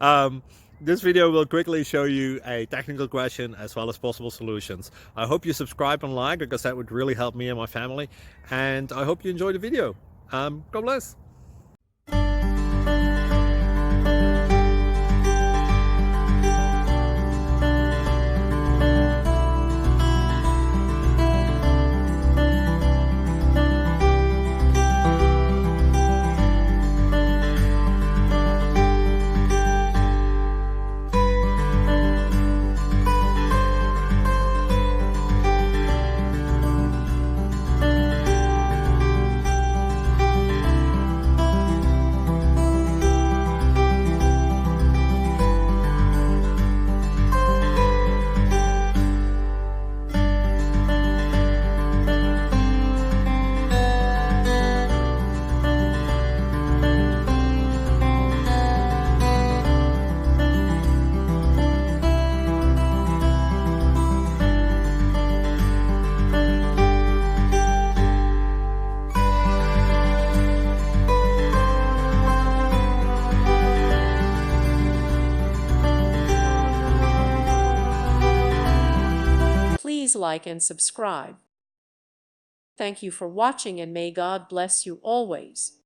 um, this video will quickly show you a technical question as well as possible solutions. I hope you subscribe and like, because that would really help me and my family. And I hope you enjoy the video. God bless. Please like and subscribe. Thank you for watching, and may God bless you always.